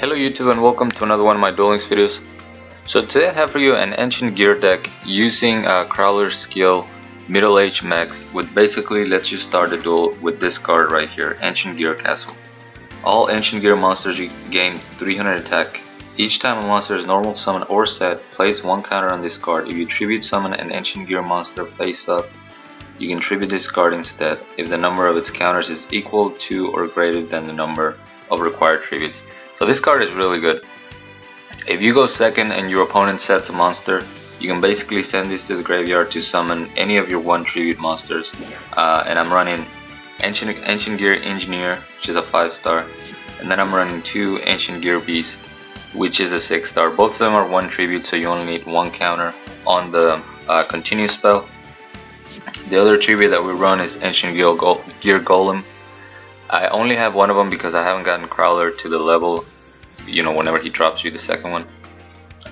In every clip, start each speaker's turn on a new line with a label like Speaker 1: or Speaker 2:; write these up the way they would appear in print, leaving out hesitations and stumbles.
Speaker 1: Hello YouTube and welcome to another one of my Duel Links videos. So today I have for you an Ancient Gear deck using Crawler's skill Middle Age Max, which basically lets you start the duel with this card right here, Ancient Gear Castle. All Ancient Gear monsters you gain 300 attack. Each time a monster is normal summon or set, place one counter on this card. If you tribute summon an Ancient Gear monster face up, you can tribute this card instead if the number of its counters is equal to or greater than the number of required tributes. So this card is really good. If you go second and your opponent sets a monster, you can basically send this to the graveyard to summon any of your 1 tribute monsters. And I'm running Ancient Gear Engineer, which is a 5-star, and then I'm running 2 Ancient Gear Beast, which is a 6-star. Both of them are 1 tribute, so you only need 1 counter on the continue spell. The other tribute that we run is Ancient Gear Golem. I only have one of them because I haven't gotten Crawler to the level, you know, whenever he drops you the second one.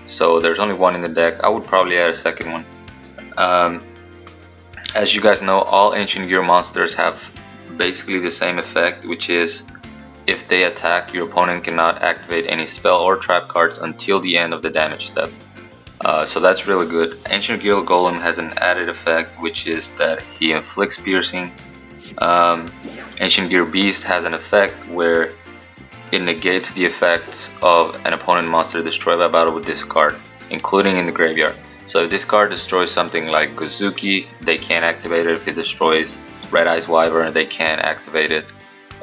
Speaker 1: So there's only one in the deck. I would probably add a second one. As you guys know, all Ancient Gear monsters have basically the same effect, which is if they attack, your opponent cannot activate any spell or trap cards until the end of the damage step. So that's really good. Ancient Gear Golem has an added effect, which is that he inflicts piercing. Ancient Gear Beast has an effect where it negates the effects of an opponent monster destroyed by battle with this card, including in the graveyard. So if this card destroys something like Gozuki, they can't activate it. If it destroys Red Eyes Wyvern, they can't activate it.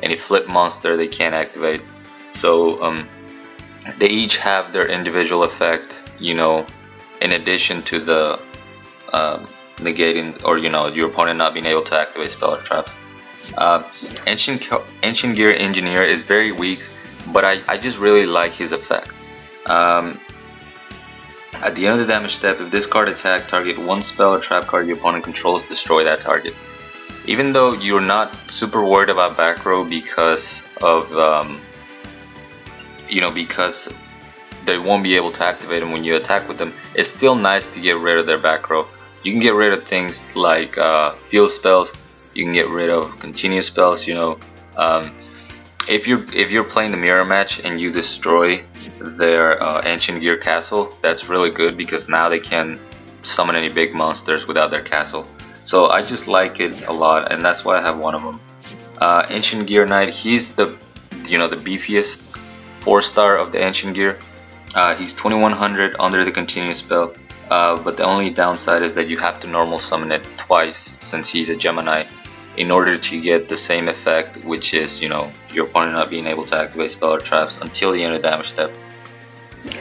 Speaker 1: Any flip monster, they can't activate. So they each have their individual effect, you know, in addition to the negating, or you know, your opponent not being able to activate spell or traps. Ancient Gear Engineer is very weak, but I just really like his effect. At the end of the damage step, if this card attack, target 1 spell or trap card your opponent controls, destroy that target. Even though you're not super worried about back row because of you know, because they won't be able to activate them when you attack with them, it's still nice to get rid of their back row. You can get rid of things like field spells. You can get rid of continuous spells. You know, if you're playing the mirror match and you destroy their Ancient Gear Castle, that's really good because now they can summon any big monsters without their castle. So I just like it a lot, and that's why I have one of them. Ancient Gear Knight, he's the, you know, the beefiest 4-star of the Ancient Gear. He's 2100 under the continuous spell. But the only downside is that you have to normal summon it twice since he's a Gemini in order to get the same effect, which is, you know, your opponent not being able to activate spell or traps until the end of the damage step.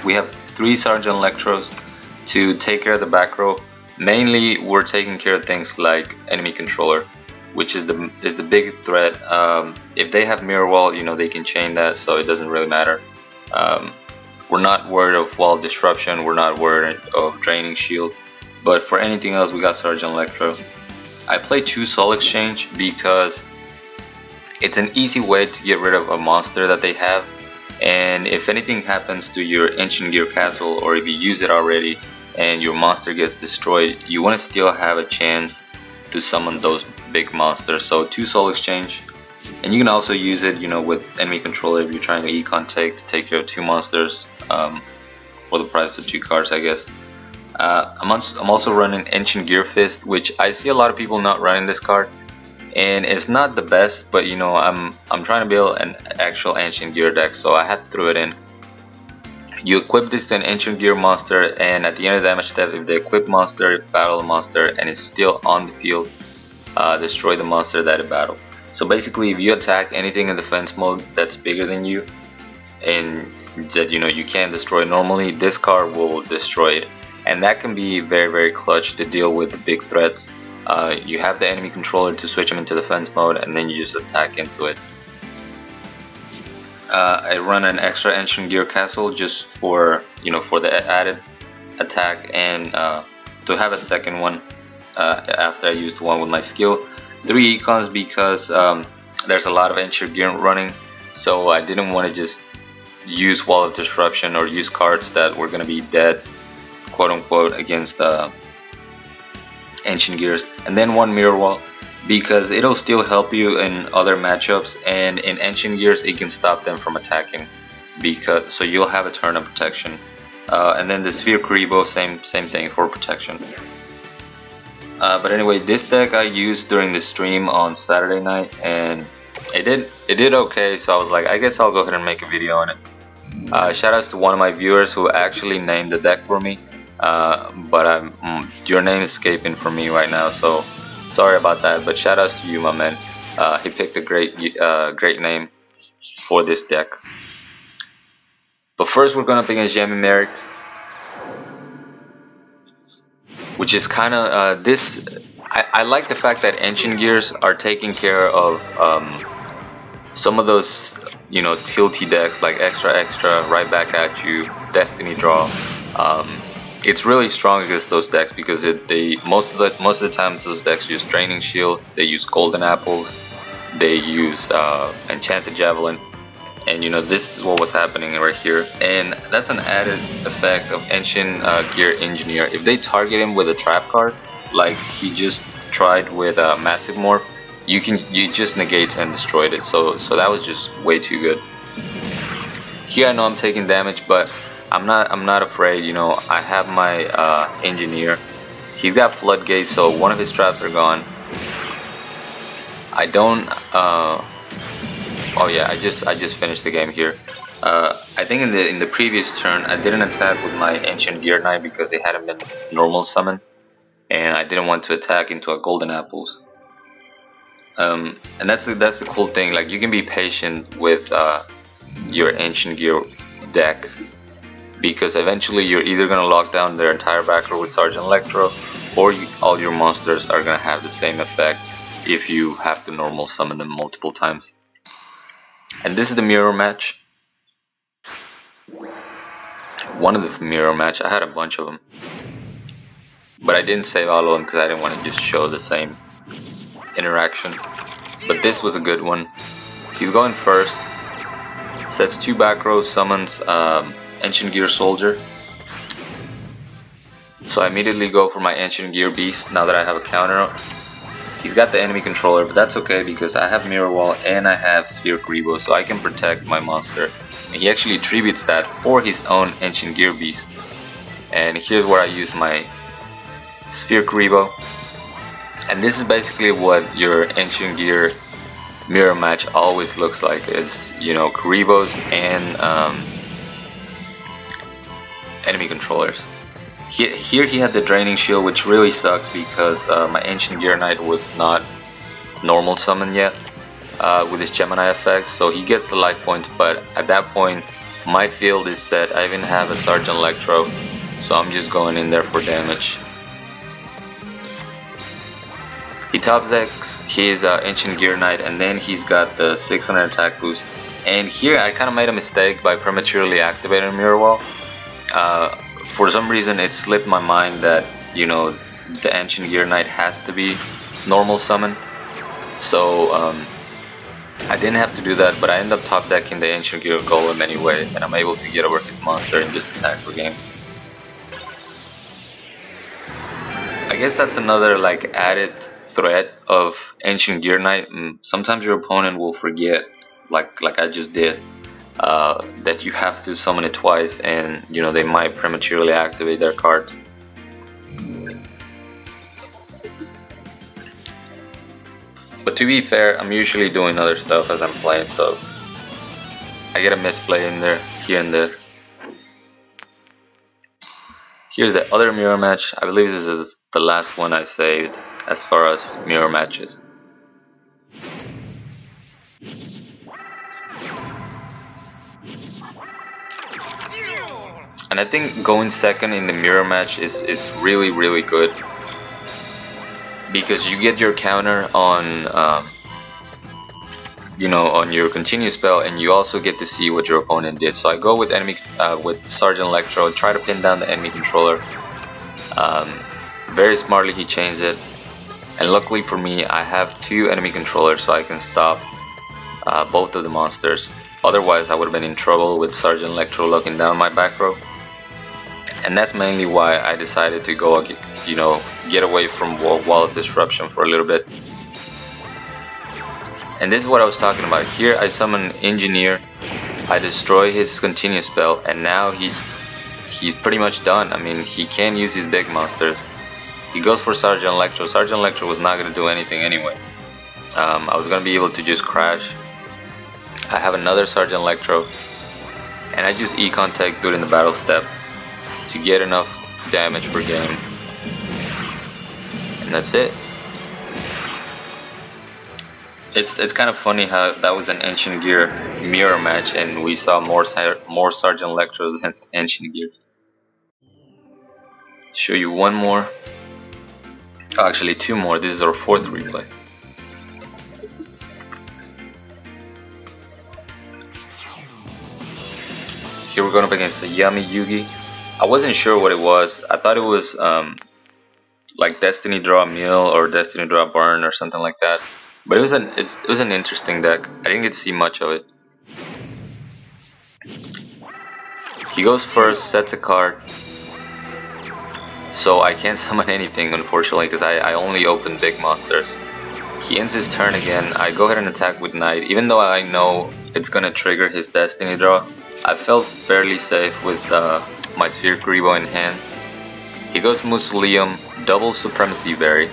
Speaker 1: We have 3 Sergeant Electros to take care of the back row. Mainly we're taking care of things like enemy controller, which is the big threat. If they have mirror wall, you know, they can chain that, so it doesn't really matter. We're not worried of wall disruption, we're not worried of draining shield, but for anything else we got Sergeant Electro. I play 2 Soul Exchange because it's an easy way to get rid of a monster that they have, and if anything happens to your Ancient Gear Castle, or if you use it already and your monster gets destroyed, you want to still have a chance to summon those big monsters. So 2 Soul Exchange. And you can also use it, you know, with enemy controller if you're trying to econ take to take care of 2 monsters for the price of 2 cards, I guess. I'm also running Ancient Gear Fist, which I see a lot of people not running this card, and it's not the best, but you know, I'm trying to build an actual Ancient Gear deck, so I had to throw it in. You equip this to an Ancient Gear monster, and at the end of the damage step, if the equipped monster battle the monster and it's still on the field, destroy the monster that it battled. So basically, if you attack anything in defense mode that's bigger than you and that, you know, you can't destroy normally, this card will destroy it, and that can be very, very clutch to deal with the big threats. You have the enemy controller to switch them into defense mode, and then you just attack into it. I run an extra Ancient Gear Castle just for, you know, for the added attack, and to have a second one after I used one with my skill. 3 econs because there's a lot of Ancient Gear running, so I didn't want to just use Wall of Disruption or use cards that were going to be dead, quote unquote, against Ancient Gears. And then 1 Mirror Wall because it'll still help you in other matchups, and in Ancient Gears it can stop them from attacking. because so you'll have a turn of protection. And then the Sphere Kuribo, same thing for protection. But anyway, this deck I used during the stream on Saturday night, and it did okay. So I was like, I guess I'll go ahead and make a video on it. Shoutouts to one of my viewers who actually named the deck for me, but your name is escaping from me right now, so sorry about that. But shoutouts to you, my man. He picked a great name for this deck. But first, we're going up against Yami Yugi, which is kind of this. I like the fact that Ancient Gears are taking care of some of those, you know, tilty decks like extra, right back at you, Destiny Draw. It's really strong against those decks because most of the times those decks use Draining Shield, they use Golden Apples, they use Enchanted Javelin. And you know, this is what was happening right here, and that's an added effect of Ancient Gear Engineer. If they target him with a trap card, like he just tried with Massive Morph, you just negate and destroyed it. So that was just way too good. Here I know I'm taking damage, but I'm not afraid. You know, I have my Engineer. He's got Floodgate, so one of his traps are gone. I don't. Oh yeah, I just finished the game here. I think in the previous turn I didn't attack with my Ancient Gear Knight because it hadn't been normal summon, and I didn't want to attack into a Golden Apples. And that's the cool thing. Like, you can be patient with your Ancient Gear deck, because eventually you're either gonna lock down their entire back row with Sergeant Electro, or all your monsters are gonna have the same effect if you have to normal summon them multiple times. And this is the mirror match. One of the mirror match. I had a bunch of them, but I didn't save all of them because I didn't want to just show the same interaction. But this was a good one. He's going first. Sets 2 back rows, summons Ancient Gear Soldier. So I immediately go for my Ancient Gear Beast now that I have a counter up. He's got the enemy controller, but that's okay because I have Mirror Wall and I have Sphere Kuribo, so I can protect my monster. And he actually attributes that for his own Ancient Gear Beast. And here's where I use my Sphere Kuribo. And this is basically what your Ancient Gear mirror match always looks like. It's, you know, Kuribos and enemy controllers. Here he had the Draining Shield, which really sucks because my Ancient Gear Knight was not normal summon yet with his Gemini effect, so he gets the life points, but at that point my field is set. I even have a Sergeant Electro, so I'm just going in there for damage. He top decks his Ancient Gear Knight, and then he's got the 600 attack boost. And here I kind of made a mistake by prematurely activating Mirror Wall. For some reason it slipped my mind that, you know, the Ancient Gear Knight has to be normal summon. So I didn't have to do that, but I ended up top decking the Ancient Gear Golem anyway, and I'm able to get over his monster and just attack for game. I guess that's another like added threat of Ancient Gear Knight. Sometimes your opponent will forget, like I just did, that you have to summon it twice, and you know, they might prematurely activate their cards. But to be fair, I'm usually doing other stuff as I'm playing, so I get a misplay in there, here and there. Here's the other mirror match. I believe this is the last one I saved as far as mirror matches. And I think going second in the mirror match is really, really good, because you get your counter on you know, on your continue spell, and you also get to see what your opponent did. So I go with with Sergeant Electro, try to pin down the enemy controller. Very smartly he changed it, and luckily for me I have 2 enemy controllers, so I can stop both of the monsters. Otherwise I would have been in trouble with Sergeant Electro locking down my back row. And that's mainly why I decided to go, you know, get away from Wall of Disruption for a little bit. And this is what I was talking about. Here I summon Engineer, I destroy his continue spell, and now he's pretty much done. I mean, he can't use his big monsters. He goes for Sergeant Electro. Sergeant Electro was not going to do anything anyway. I was going to be able to just crash. I have another Sergeant Electro, and I just Econ Tech during the battle step to get enough damage per game. And that's it. It's kind of funny how that was an Ancient Gear mirror match, and we saw more Sergeant Electros than Ancient Gear. Show you one more. Oh, actually, two more. This is our fourth replay. Here we're going up against the Yami Yugi. I wasn't sure what it was. I thought it was like Destiny Draw Mill or Destiny Draw Burn or something like that. But it was an interesting deck. I didn't get to see much of it. He goes first, sets a card. So I can't summon anything, unfortunately, because I only open big monsters. He ends his turn again. I go ahead and attack with Knight. Even though I know it's gonna trigger his Destiny Draw, I felt fairly safe with my Sphere Kuriboh in hand. He goes Mausoleum, double Supremacy Berry.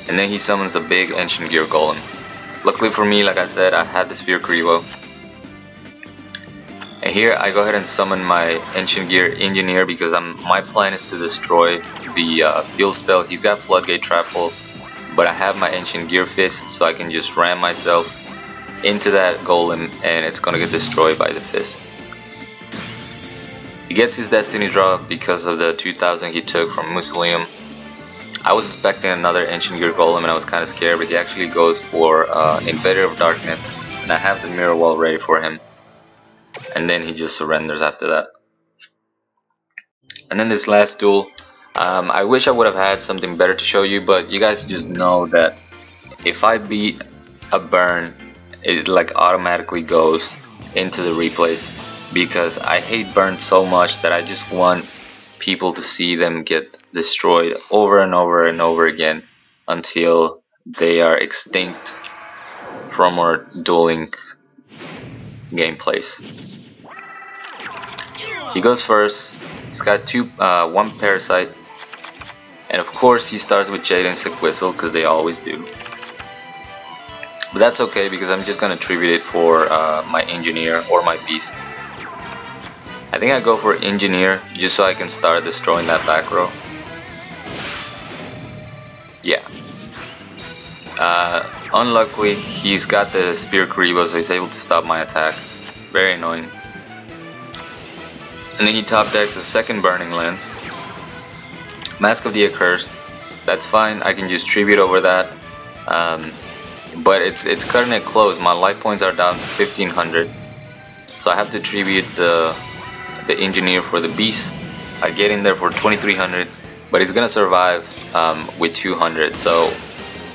Speaker 1: And then he summons a big Ancient Gear Golem. Luckily for me, like I said, I had the Sphere Kuriboh. And here I go ahead and summon my Ancient Gear Engineer because my plan is to destroy the field spell. He's got Floodgate Trap Hole, but I have my Ancient Gear Fist, so I can just ram myself into that Golem and it's gonna get destroyed by the Fist. He gets his Destiny Draw because of the 2000 he took from Mausoleum. I was expecting another Ancient Gear Golem and I was kind of scared, but he actually goes for Invader of Darkness, and I have the Mirror Wall ready for him. And then he just surrenders after that. And then this last duel, I wish I would have had something better to show you, but you guys just know that if I beat a burn, it like automatically goes into the replays, because I hate burn so much that I just want people to see them get destroyed over and over and over again until they are extinct from our dueling gameplays. He goes first. He's got one Parasite, and of course he starts with Jade and Sick Whistle because they always do. But that's okay because I'm just gonna tribute it for my Engineer or my Beast. I think I go for Engineer just so I can start destroying that back row. Yeah. Unluckily, he's got the Sphere Kuriboh, so he's able to stop my attack. Very annoying. And then he top decks a second Burning Lens. Mask of the Accursed. That's fine, I can just tribute over that. But it's cutting it close. My life points are down to 1500. So I have to tribute the Engineer for the Beast. I get in there for 2300, but he's gonna survive with 200. So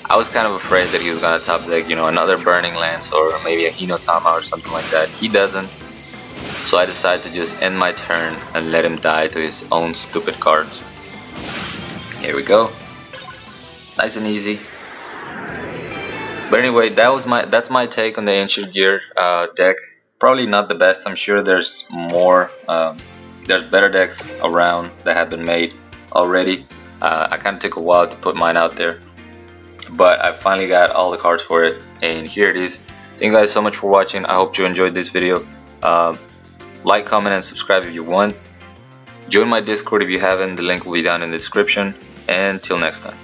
Speaker 1: I was kind of afraid that he was gonna top deck, you know, another Burning Lance or maybe a Hinotama or something like that. He doesn't. So I decided to just end my turn and let him die to his own stupid cards. Here we go. Nice and easy. But anyway, that's my take on the Ancient Gear deck. Probably not the best. I'm sure there's more. There's better decks around that have been made already. I kind of took a while to put mine out there, but I finally got all the cards for it, and here it is. Thank you guys so much for watching. I hope you enjoyed this video. Like, comment, and subscribe if you want. Join my Discord if you haven't. The link will be down in the description. And till next time.